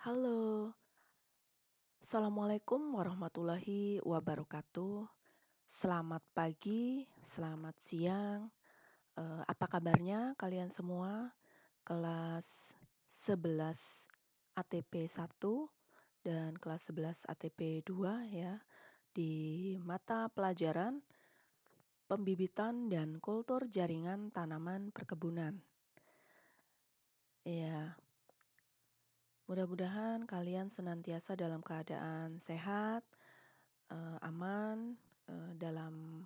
Halo, Assalamualaikum warahmatullahi wabarakatuh. Selamat pagi, selamat siang. Apa kabarnya kalian semua? Kelas 11 ATP 1 dan kelas 11 ATP 2 ya, di mata pelajaran pembibitan dan kultur jaringan tanaman perkebunan. Ya, mudah-mudahan kalian senantiasa dalam keadaan sehat, aman, dalam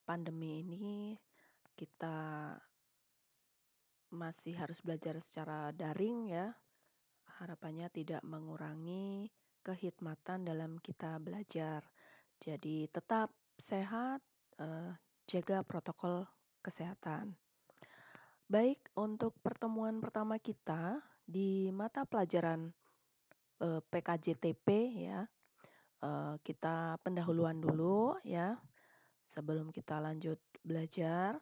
pandemi ini kita masih harus belajar secara daring ya. Harapannya tidak mengurangi kehikmatan dalam kita belajar. Jadi tetap sehat, jaga protokol kesehatan. Baik, untuk pertemuan pertama kita di mata pelajaran PKJTP ya, kita pendahuluan dulu ya sebelum kita lanjut belajar.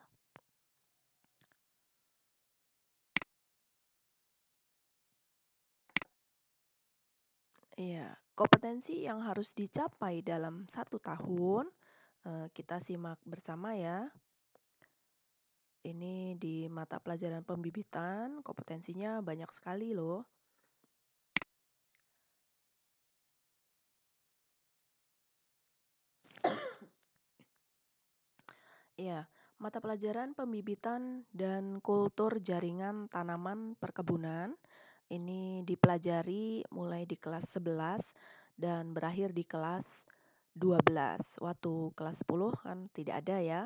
Iya, kompetensi yang harus dicapai dalam 1 tahun, kita simak bersama ya. Ini di mata pelajaran pembibitan, kompetensinya banyak sekali loh. Iya, mata pelajaran pembibitan dan kultur jaringan tanaman perkebunan ini dipelajari mulai di kelas 11 dan berakhir di kelas 12. Waktu kelas 10 kan tidak ada ya.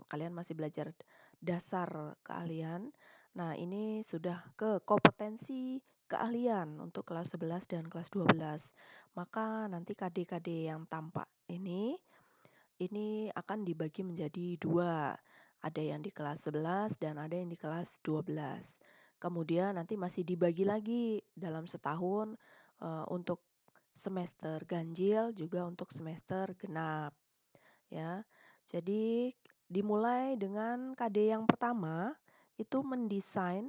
Kalian masih belajar dasar keahlian. Nah, ini sudah ke kompetensi keahlian untuk kelas 11 dan kelas 12. Maka nanti KD-KD yang tampak ini akan dibagi menjadi 2. Ada yang di kelas 11 dan ada yang di kelas 12. Kemudian nanti masih dibagi lagi dalam setahun untuk semester ganjil juga untuk semester genap ya. Jadi dimulai dengan KD yang pertama itu mendesain,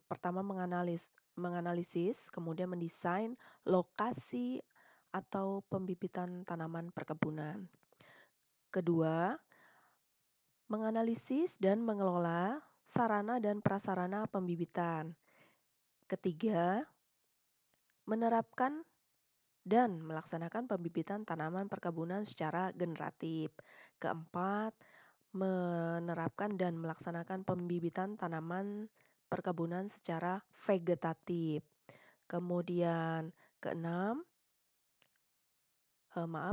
pertama menganalisis, kemudian mendesain lokasi atau pembibitan tanaman perkebunan. Kedua, menganalisis dan mengelola sarana dan prasarana pembibitan. Ketiga, menerapkan dan melaksanakan pembibitan tanaman perkebunan secara generatif. Keempat, menerapkan dan melaksanakan pembibitan tanaman perkebunan secara vegetatif. Kemudian keenam,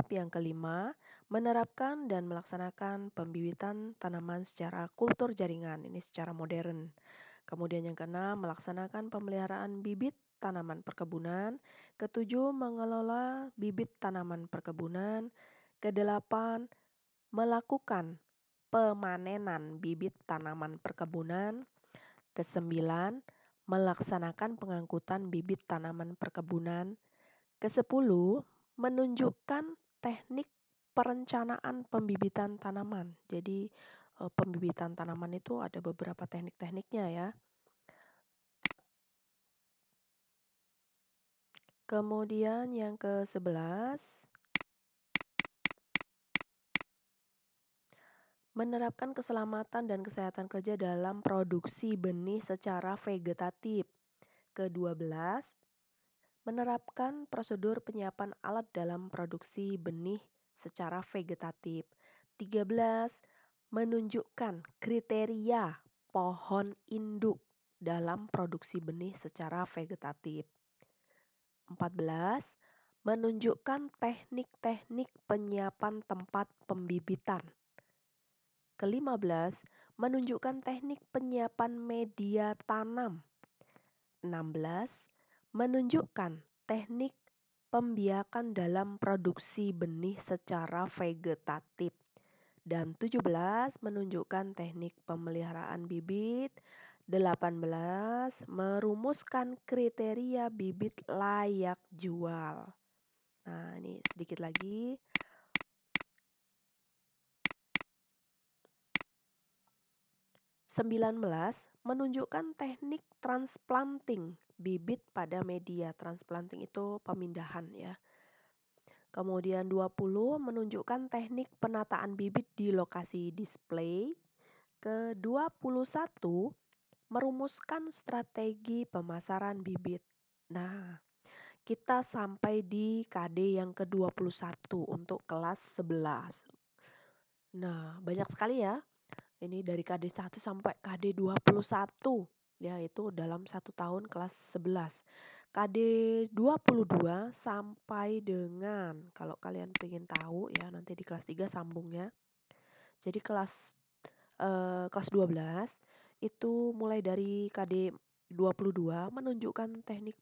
yang kelima, menerapkan dan melaksanakan pembibitan tanaman secara kultur jaringan, ini secara modern. Kemudian yang keenam, melaksanakan pemeliharaan bibit tanaman perkebunan. Ketujuh, mengelola bibit tanaman perkebunan. Kedelapan, melakukan pemanenan bibit tanaman perkebunan. Kesembilan, melaksanakan pengangkutan bibit tanaman perkebunan. Kesepuluh, menunjukkan teknik perencanaan pembibitan tanaman. Jadi pembibitan tanaman itu ada beberapa teknik-tekniknya ya. Kemudian yang ke-11, menerapkan keselamatan dan kesehatan kerja dalam produksi benih secara vegetatif. Ke-12, menerapkan prosedur penyiapan alat dalam produksi benih secara vegetatif. 13, menunjukkan kriteria pohon induk dalam produksi benih secara vegetatif. 14, menunjukkan teknik-teknik penyiapan tempat pembibitan. Ke-15, menunjukkan teknik penyiapan media tanam. 16, menunjukkan teknik pembiakan dalam produksi benih secara vegetatif. Dan 17, menunjukkan teknik pemeliharaan bibit. 18, merumuskan kriteria bibit layak jual. Nah, ini sedikit lagi. 19, menunjukkan teknik transplanting bibit pada media. Transplanting itu pemindahan ya. Kemudian 20 menunjukkan teknik penataan bibit di lokasi display. Ke-21 merumuskan strategi pemasaran bibit. Nah, kita sampai di KD yang ke-21 untuk kelas 11. Nah, banyak sekali ya. Ini dari KD 1 sampai KD 21. Ya, itu dalam 1 tahun kelas 11. KD 22 sampai dengan, kalau kalian pengen tahu ya, nanti di kelas 3 sambungnya. Jadi kelas 12 itu mulai dari KD 22 menunjukkan teknik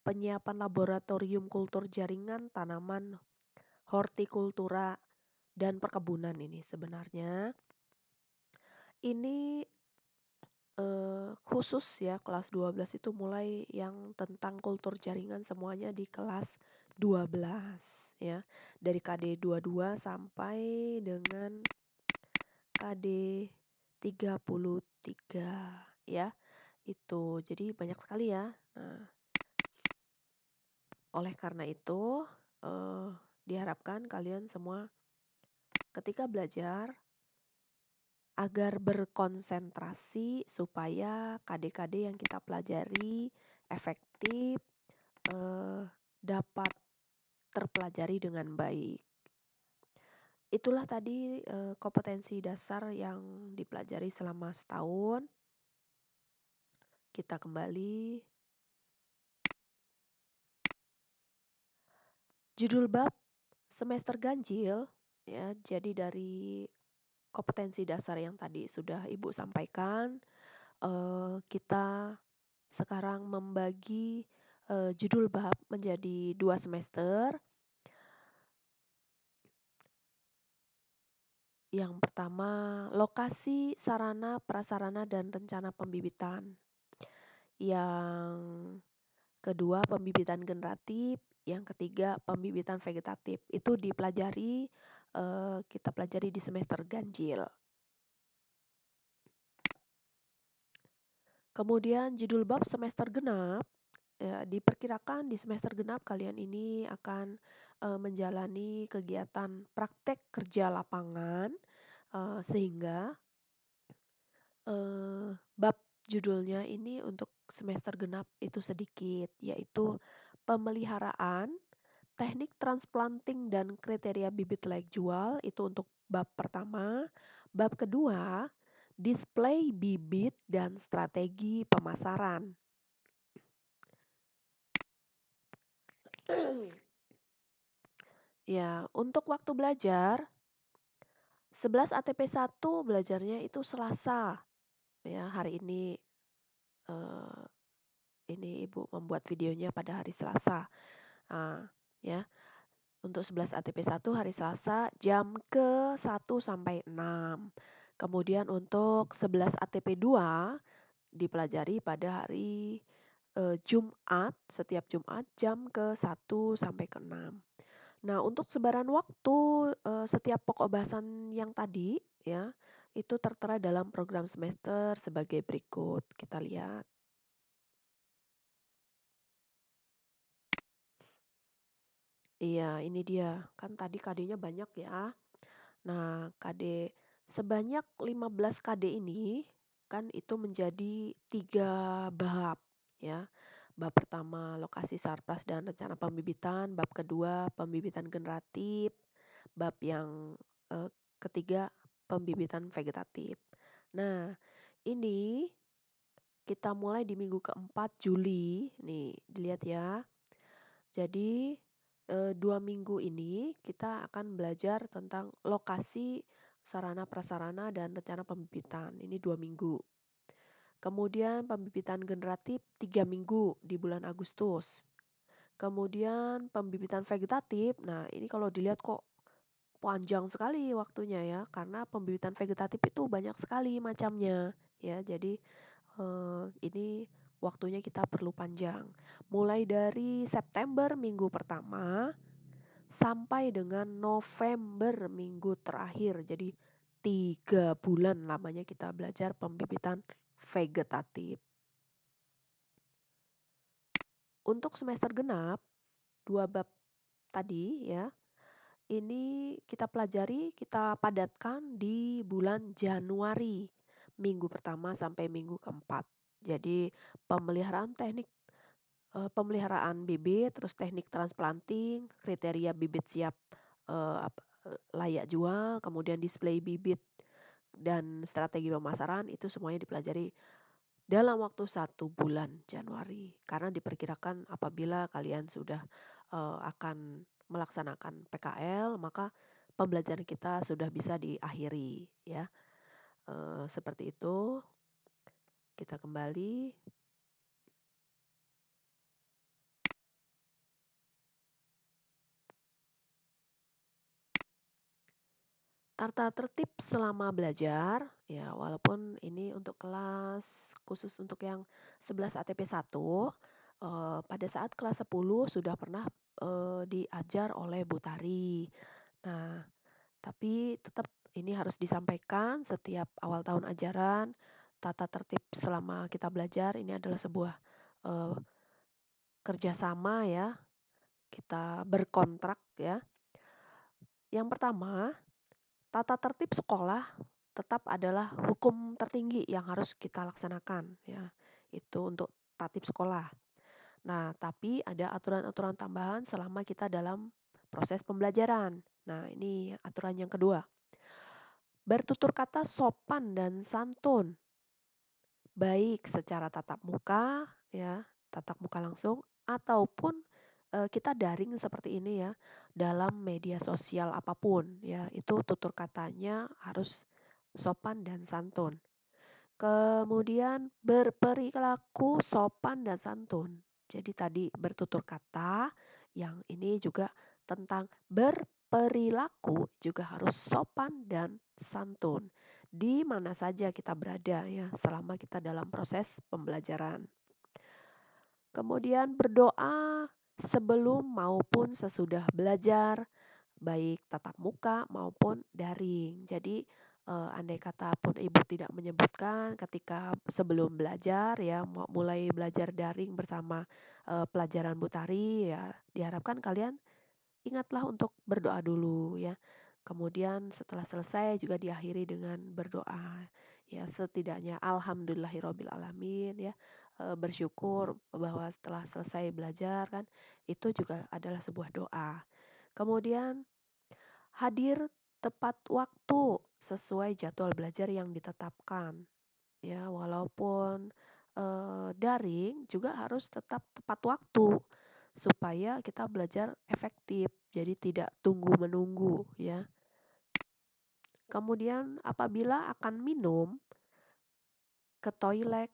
penyiapan laboratorium kultur jaringan tanaman hortikultura dan perkebunan. Ini sebenarnya ini khusus ya, kelas 12 itu mulai yang tentang kultur jaringan semuanya di kelas 12 ya. Dari KD 22 sampai dengan KD 33 ya. Itu jadi banyak sekali ya. Nah, oleh karena itu diharapkan kalian semua ketika belajar agar berkonsentrasi supaya KD-KD yang kita pelajari efektif, dapat terpelajari dengan baik. Itulah tadi kompetensi dasar yang dipelajari selama setahun. Kita kembali. Judul bab semester ganjil ya. Jadi dari kompetensi dasar yang tadi sudah Ibu sampaikan, kita sekarang membagi judul bab menjadi 2 semester. Yang pertama, lokasi, sarana, prasarana, dan rencana pembibitan. Yang kedua, pembibitan generatif. Yang ketiga, pembibitan vegetatif. Itu dipelajari, kita pelajari di semester ganjil. Kemudian judul bab semester genap, ya, diperkirakan di semester genap kalian ini akan menjalani kegiatan praktek kerja lapangan, sehingga bab judulnya ini untuk semester genap itu sedikit, yaitu pemeliharaan, teknik transplanting dan kriteria bibit layak jual, itu untuk bab pertama. Bab kedua, display bibit dan strategi pemasaran. Ya, untuk waktu belajar 11 ATP 1 belajarnya itu Selasa. Ya, hari ini Ibu membuat videonya pada hari Selasa. Ya. Untuk 11 ATP 1 hari Selasa jam ke-1 sampai 6. Kemudian untuk 11 ATP 2 dipelajari pada hari Jumat, setiap Jumat jam ke-1 sampai ke-6. Nah, untuk sebaran waktu setiap pokok bahasan yang tadi ya, itu tertera dalam program semester sebagai berikut. Kita lihat. Iya, ini dia. Kan tadi KD-nya banyak ya. Nah, KD sebanyak 15 KD ini kan itu menjadi 3 bab ya. Bab pertama lokasi sarpras dan rencana pembibitan, bab kedua pembibitan generatif, bab yang ketiga pembibitan vegetatif. Nah, ini kita mulai di minggu keempat Juli. Nih, dilihat ya. Jadi 2 minggu ini kita akan belajar tentang lokasi, sarana prasarana, dan rencana pembibitan. Ini 2 minggu. Kemudian pembibitan generatif 3 minggu di bulan Agustus. Kemudian pembibitan vegetatif, nah ini kalau dilihat kok panjang sekali waktunya ya, karena pembibitan vegetatif itu banyak sekali macamnya ya. Jadi ini waktunya kita perlu panjang. Mulai dari September minggu pertama sampai dengan November minggu terakhir. Jadi 3 bulan lamanya kita belajar pembibitan vegetatif. Untuk semester genap, 2 bab tadi ya, ini kita pelajari, kita padatkan di bulan Januari, minggu pertama sampai minggu keempat. Jadi pemeliharaan teknik pemeliharaan bibit, terus teknik transplanting, kriteria bibit siap, layak jual, kemudian display bibit dan strategi pemasaran itu semuanya dipelajari dalam waktu 1 bulan Januari. Karena diperkirakan apabila kalian sudah, akan melaksanakan PKL, maka pembelajaran kita sudah bisa diakhiri ya, seperti itu. Kita kembali. Tata tertib selama belajar, ya walaupun ini untuk kelas khusus untuk yang 11 ATP 1, pada saat kelas 10 sudah pernah, diajar oleh Bu Tari. Nah, tapi tetap ini harus disampaikan setiap awal tahun ajaran, tata tertib selama kita belajar ini adalah sebuah, eee, kerjasama ya, kita berkontrak ya. Yang pertama, tata tertib sekolah tetap adalah hukum tertinggi yang harus kita laksanakan ya, itu untuk tatib sekolah. Nah, tapi ada aturan-aturan tambahan selama kita dalam proses pembelajaran. Nah, ini aturan yang kedua. Bertutur kata sopan dan santun, baik secara tatap muka ya, tatap muka langsung ataupun, kita daring seperti ini ya, dalam media sosial apapun ya, itu tutur katanya harus sopan dan santun. Kemudian berperilaku sopan dan santun. Jadi tadi bertutur kata, yang ini juga tentang berperilaku juga harus sopan dan santun. Di mana saja kita berada ya, selama kita dalam proses pembelajaran. Kemudian berdoa sebelum maupun sesudah belajar, baik tatap muka maupun daring. Jadi, andai kata pun ibu tidak menyebutkan ketika sebelum belajar ya, mulai belajar daring bersama, pelajaran Bu Tari ya, diharapkan kalian ingatlah untuk berdoa dulu ya. Kemudian setelah selesai juga diakhiri dengan berdoa. Ya setidaknya alhamdulillahirabbil alamin ya, bersyukur bahwa setelah selesai belajar kan, itu juga adalah sebuah doa. Kemudian hadir tepat waktu sesuai jadwal belajar yang ditetapkan. Ya, walaupun, daring juga harus tetap tepat waktu supaya kita belajar efektif, jadi tidak tunggu-menunggu ya. Kemudian apabila akan minum, ke toilet,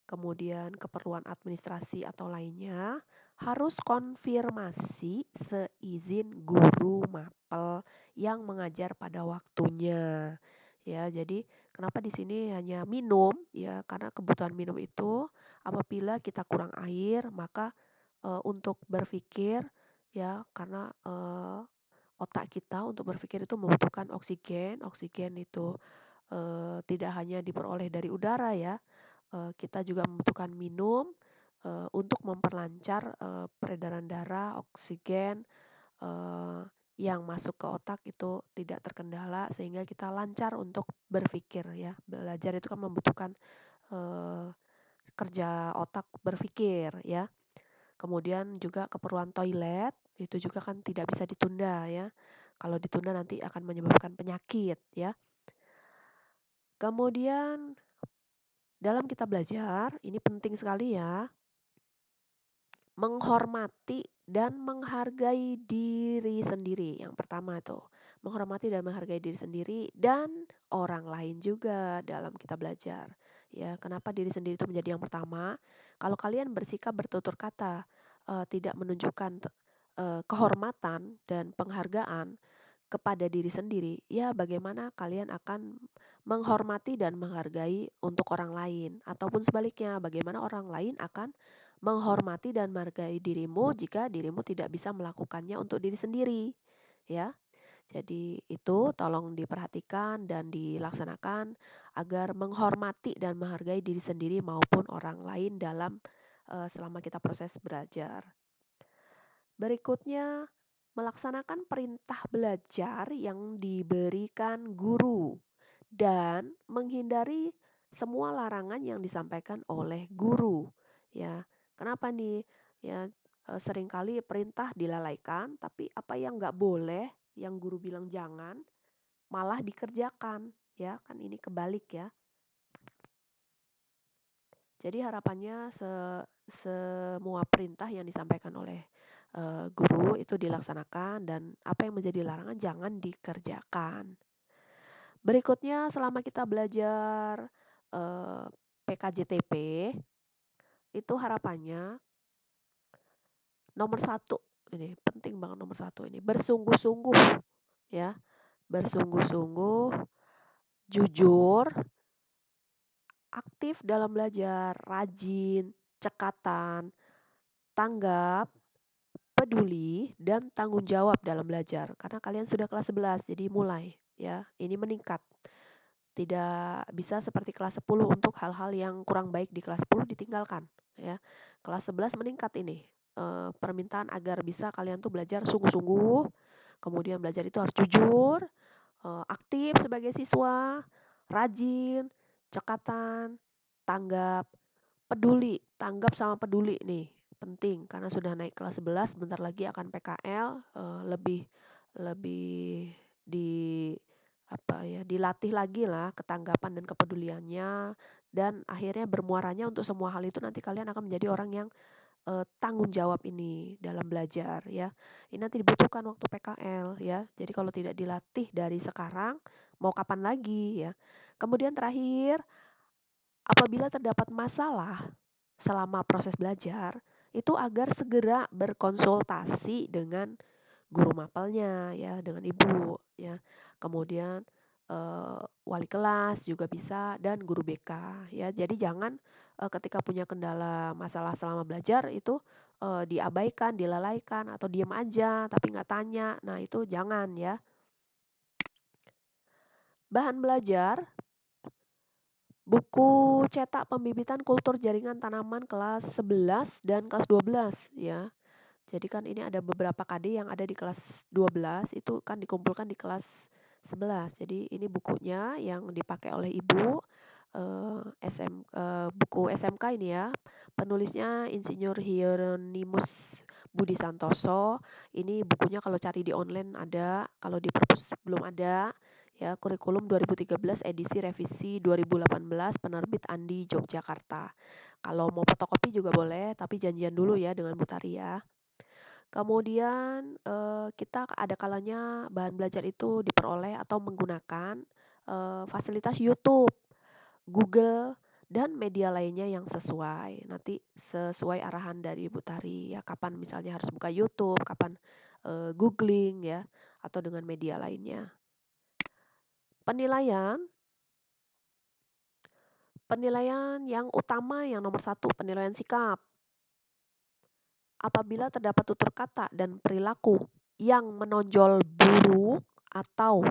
kemudian keperluan administrasi atau lainnya, harus konfirmasi seizin guru mapel yang mengajar pada waktunya. Ya, jadi kenapa di sini hanya minum ya, karena kebutuhan minum itu apabila kita kurang air, maka untuk berpikir ya, karena otak kita untuk berpikir itu membutuhkan oksigen. Oksigen itu tidak hanya diperoleh dari udara ya, kita juga membutuhkan minum, untuk memperlancar, peredaran darah, oksigen, eee, yang masuk ke otak itu tidak terkendala sehingga kita lancar untuk berpikir ya. Belajar itu kan membutuhkan, eee, kerja otak berpikir ya. Kemudian juga keperluan toilet, itu juga kan tidak bisa ditunda ya. Kalau ditunda nanti akan menyebabkan penyakit ya. Kemudian dalam kita belajar, ini penting sekali ya, menghormati dan menghargai diri sendiri. Yang pertama tuh, menghormati dan menghargai diri sendiri dan orang lain juga dalam kita belajar. Ya, kenapa diri sendiri itu menjadi yang pertama? Kalau kalian bersikap bertutur kata, tidak menunjukkan kehormatan dan penghargaan kepada diri sendiri, ya bagaimana kalian akan menghormati dan menghargai untuk orang lain, ataupun sebaliknya, bagaimana orang lain akan menghormati dan menghargai dirimu jika dirimu tidak bisa melakukannya untuk diri sendiri, ya. Jadi itu tolong diperhatikan dan dilaksanakan agar menghormati dan menghargai diri sendiri maupun orang lain dalam selama kita proses belajar. Berikutnya, melaksanakan perintah belajar yang diberikan guru dan menghindari semua larangan yang disampaikan oleh guru. Ya, kenapa nih? Ya, seringkali perintah dilalaikan, tapi apa yang nggak boleh, yang guru bilang jangan, malah dikerjakan. Ya, kan ini kebalik ya. Jadi harapannya semua perintah yang disampaikan oleh guru itu dilaksanakan dan apa yang menjadi larangan jangan dikerjakan. Berikutnya selama kita belajar PKJTP itu harapannya nomor satu, ini penting banget nomor satu ini, bersungguh-sungguh ya, bersungguh-sungguh, jujur, aktif dalam belajar, rajin, cekatan, tanggap, peduli, dan tanggung jawab dalam belajar. Karena kalian sudah kelas 11, jadi mulai ya. Ini meningkat. Tidak bisa seperti kelas 10 untuk hal-hal yang kurang baik di kelas 10 ditinggalkan ya. Kelas 11 meningkat ini. Permintaan agar bisa kalian tuh belajar sungguh-sungguh. Kemudian belajar itu harus jujur, aktif sebagai siswa, rajin, cekatan, tanggap, peduli, tanggap sama peduli nih, penting karena sudah naik kelas 11 bentar lagi akan PKL, lebih lebih di apa ya, dilatih lagi lah ketanggapan dan kepeduliannya dan akhirnya bermuaranya untuk semua hal itu nanti kalian akan menjadi orang yang, tanggung jawab ini dalam belajar ya. Ini nanti dibutuhkan waktu PKL ya. Jadi kalau tidak dilatih dari sekarang, mau kapan lagi ya. Kemudian terakhir, apabila terdapat masalah selama proses belajar, itu agar segera berkonsultasi dengan guru mapelnya ya, dengan ibu ya. Kemudian wali kelas juga bisa dan guru BK ya. Jadi jangan ketika punya kendala masalah selama belajar itu diabaikan, dilalaikan atau diam aja tapi nggak tanya. Nah, itu jangan ya. Bahan belajar buku cetak pembibitan kultur jaringan tanaman kelas 11 dan kelas 12 ya. Jadi kan ini ada beberapa KD yang ada di kelas 12 itu kan dikumpulkan di kelas 11. Jadi ini bukunya yang dipakai oleh Ibu buku SMK ini ya. Penulisnya Insinyur Hieronymus Budi Santoso. Ini bukunya kalau cari di online ada, kalau di perpus belum ada. Ya, kurikulum 2013 edisi revisi 2018 penerbit Andi Yogyakarta. Kalau mau fotokopi juga boleh, tapi janjian dulu ya dengan Bu Tari ya. Kemudian kita ada kalanya bahan belajar itu diperoleh atau menggunakan fasilitas YouTube, Google, dan media lainnya yang sesuai. Nanti sesuai arahan dari Ibu Tari ya, kapan misalnya harus buka YouTube, kapan googling ya, atau dengan media lainnya. Penilaian yang utama yang nomor satu, penilaian sikap. Apabila terdapat tutur kata dan perilaku yang menonjol buruk atau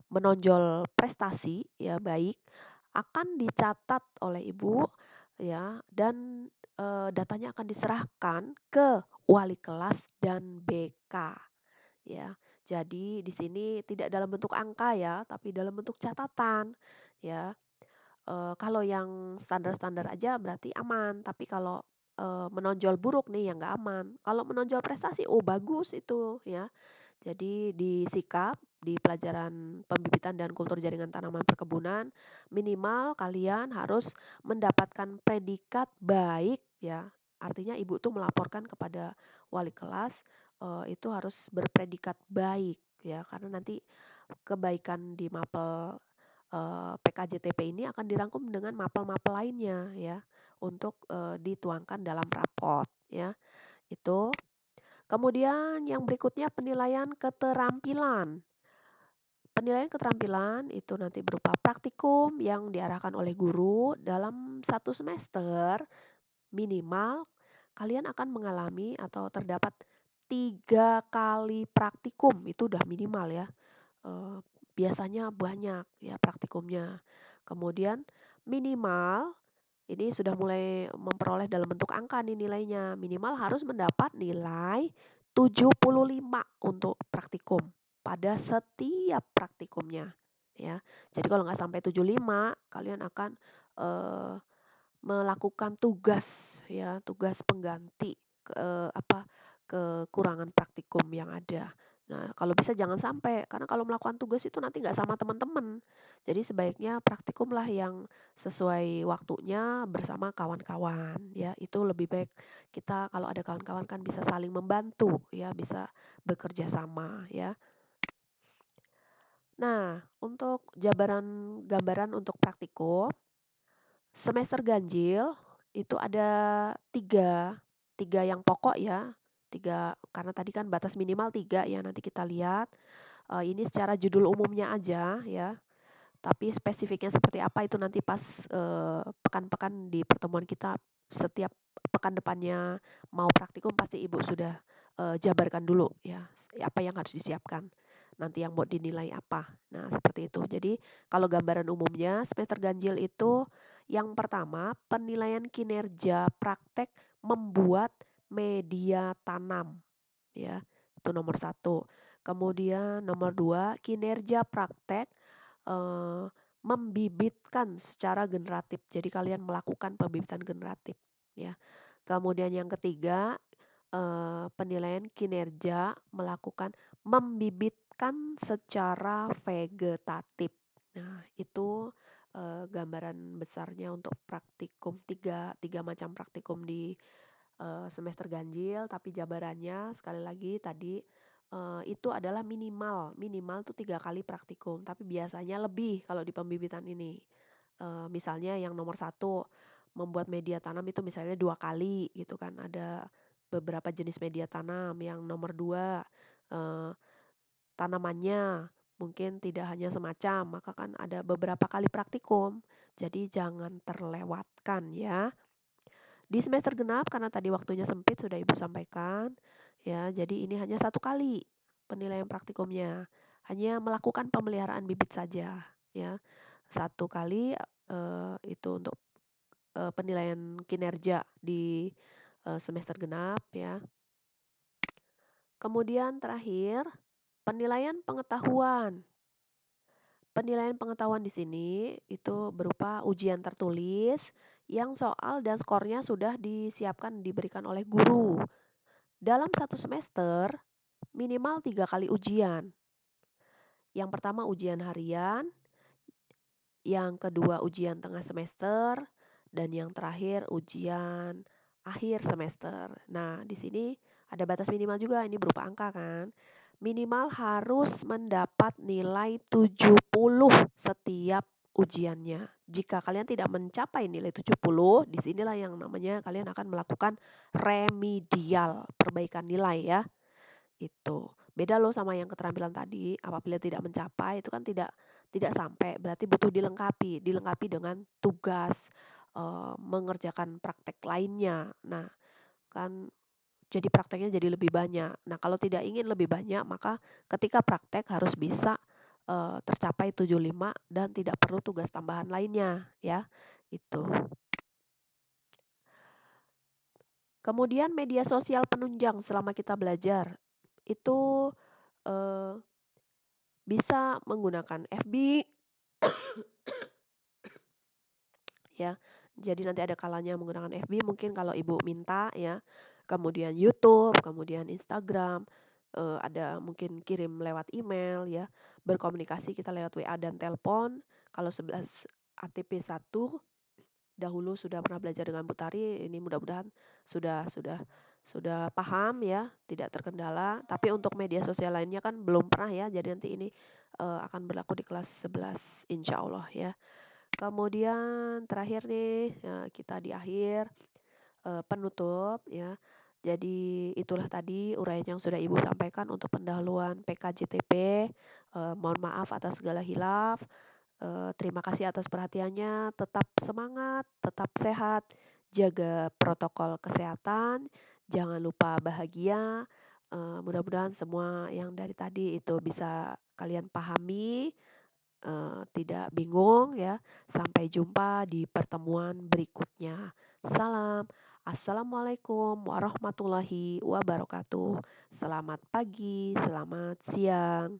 menonjol prestasi ya baik, akan dicatat oleh Ibu ya dan datanya akan diserahkan ke wali kelas dan BK ya. Jadi di sini tidak dalam bentuk angka ya, tapi dalam bentuk catatan ya. Kalau yang standar-standar aja berarti aman, tapi kalau menonjol buruk nih yang nggak aman. Kalau menonjol prestasi, oh bagus itu ya. Jadi di sikap, di pelajaran pembibitan dan kultur jaringan tanaman perkebunan, minimal kalian harus mendapatkan predikat baik ya. Artinya ibu tuh melaporkan kepada wali kelas itu harus berpredikat baik ya, karena nanti kebaikan di mapel PKJTP ini akan dirangkum dengan mapel-mapel lainnya ya untuk dituangkan dalam raport ya. Itu. Kemudian yang berikutnya penilaian keterampilan. Penilaian keterampilan itu nanti berupa praktikum yang diarahkan oleh guru dalam satu semester minimal kalian akan mengalami atau terdapat 3 kali praktikum itu udah minimal ya. eee, biasanya banyak ya praktikumnya. Kemudian minimal ini sudah mulai memperoleh dalam bentuk angka nih nilainya, minimal harus mendapat nilai 75 untuk praktikum, pada setiap praktikumnya, ya. Jadi kalau nggak sampai 75, kalian akan, eee, melakukan tugas ya, tugas pengganti, kekurangan praktikum yang ada. Nah, kalau bisa jangan sampai, karena kalau melakukan tugas itu nanti nggak sama teman-teman. Jadi sebaiknya praktikumlah yang sesuai waktunya bersama kawan-kawan ya, itu lebih baik kita kalau ada kawan-kawan kan bisa saling membantu ya, bisa bekerja sama ya. Nah, untuk gambaran untuk praktikum, semester ganjil itu ada tiga, tiga yang pokok ya, tiga karena tadi kan batas minimal tiga ya, nanti kita lihat, ini secara judul umumnya aja ya. Tapi spesifiknya seperti apa itu nanti pas, pekan-pekan di pertemuan kita setiap pekan depannya mau praktikum pasti Ibu sudah, jabarkan dulu ya, apa yang harus disiapkan, nanti yang mau dinilai apa. Nah seperti itu. Jadi kalau gambaran umumnya semester ganjil itu yang pertama penilaian kinerja praktek membuat media tanam ya, itu nomor satu. Kemudian nomor dua kinerja praktek eee, membibitkan secara generatif. Jadi kalian melakukan pembibitan generatif, ya. Kemudian yang ketiga, penilaian kinerja melakukan membibitkan secara vegetatif. Nah, itu, gambaran besarnya untuk praktikum, tiga macam praktikum di semester ganjil, tapi jabarannya sekali lagi tadi, itu adalah minimal, minimal tuh 3 kali praktikum, tapi biasanya lebih kalau di pembibitan ini. Misalnya yang nomor satu membuat media tanam itu misalnya 2 kali gitu kan, ada beberapa jenis media tanam. Yang nomor 2 eee, tanamannya mungkin tidak hanya semacam, maka kan ada beberapa kali praktikum, jadi jangan terlewatkan ya. Di semester genap karena tadi waktunya sempit sudah Ibu sampaikan, ya jadi ini hanya satu kali penilaian praktikumnya, hanya melakukan pemeliharaan bibit saja ya. Satu kali, itu untuk, penilaian kinerja di, semester genap ya. Kemudian terakhir, penilaian pengetahuan. Penilaian pengetahuan di sini itu berupa ujian tertulis yang soal dan skornya sudah disiapkan diberikan oleh guru. Dalam satu semester, minimal 3 kali ujian. Yang pertama ujian harian, yang kedua ujian tengah semester, dan yang terakhir ujian akhir semester. Nah, di sini ada batas minimal juga, ini berupa angka kan. Minimal harus mendapat nilai 70 setiap ujiannya. Jika kalian tidak mencapai nilai 70, disinilah yang namanya kalian akan melakukan remedial, perbaikan nilai ya. Itu. Beda loh sama yang keterampilan tadi, apabila tidak mencapai itu kan tidak sampai, berarti butuh dilengkapi dengan tugas, mengerjakan praktek lainnya. Nah, kan jadi prakteknya jadi lebih banyak. Nah, kalau tidak ingin lebih banyak, maka ketika praktek harus bisa, tercapai 75 dan tidak perlu tugas tambahan lainnya, ya, itu. Kemudian media sosial penunjang selama kita belajar, itu, eee bisa menggunakan FB ya. Jadi nanti ada kalanya menggunakan FB mungkin kalau Ibu minta ya. Kemudian YouTube, kemudian Instagram, ada mungkin kirim lewat email ya. Berkomunikasi kita lewat WA dan telepon. Kalau 11 ATP 1 dahulu sudah pernah belajar dengan Bu Tari, ini mudah-mudahan sudah paham ya, tidak terkendala. Tapi untuk media sosial lainnya kan belum pernah ya, jadi nanti ini, akan berlaku di kelas 11 insya Allah ya. Kemudian terakhir nih, kita di akhir, penutup ya. Jadi itulah tadi uraian yang sudah Ibu sampaikan untuk pendahuluan PKJTP, mohon maaf atas segala hilaf. Terima kasih atas perhatiannya, tetap semangat, tetap sehat, jaga protokol kesehatan, jangan lupa bahagia, Mudah-mudahan semua yang dari tadi itu bisa kalian pahami, tidak bingung ya. Sampai jumpa di pertemuan berikutnya. Salam. Assalamualaikum warahmatullahi wabarakatuh. Selamat pagi, selamat siang.